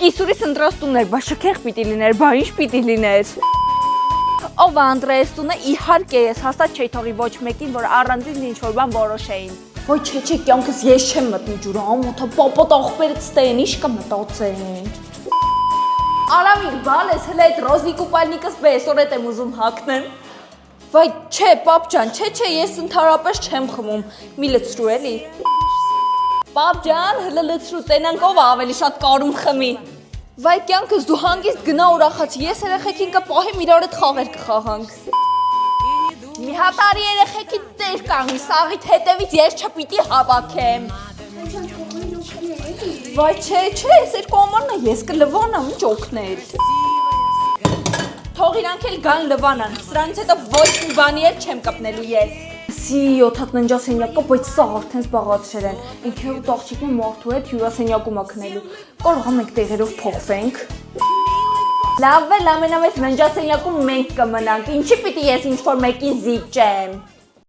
կիսուրիս ընտրած տուններ, բա շքեղ պիտի լիներ, բա ինչ պիտի լիներ։ Ով Անդրեաս տունը իհարկե ես հաստատ չէի թողի ոչ մեկին, որ առանձին ինչ-որ բան որոշեին։ Ոյ չէ, կյանքս ես չեմ մտնի ջուրը, ամոթը պապատ աղբերից ստեն, ինչ կա մտածեն։ Արամիկ, բալես, հլե այդ ռոզնի կուպալնիկս բեսոր էտ եմ ուզում հակնեմ։ Վայ, չէ, պապ ջան, չէ, ես ընդհանրապես չեմ խմում, մի լցրու էլի։ Պապ ջան, հլը լցրու, տենանք ով ավելի շատ կարում խմի։ Վայ, կյանքս դու հանգիստ գնա ուրախացի, ես երեխեքին կպահեմ իրար հետ խաղեր կխաղանք։ Մի հատ արի երեխեքի տեր կանգնի, սաղիդ հետևից ես չպիտի հավաքեմ։ Վայ, չէ, ես երկու ամանն է, ես կլվանամ, ինչ օգներ։ Թող իրանք էլ գան լվանան, սրանից հետո ոչ մի բանի էլ չեմ կպնելու ես։ Սի 7 ննջասենյակը, բայց սա արդեն զբաղացրել են, ինքը ու տաղջիկն ու մարդու հետ հյուրասենյակում է քնելու, կարող մենք տեղերով փոխվենք։ Լավ է, ամենամեծ ննջասենյակում մենք կմնանք, ինչի պիտի ես ինչ-որ մեկին զիջեմ։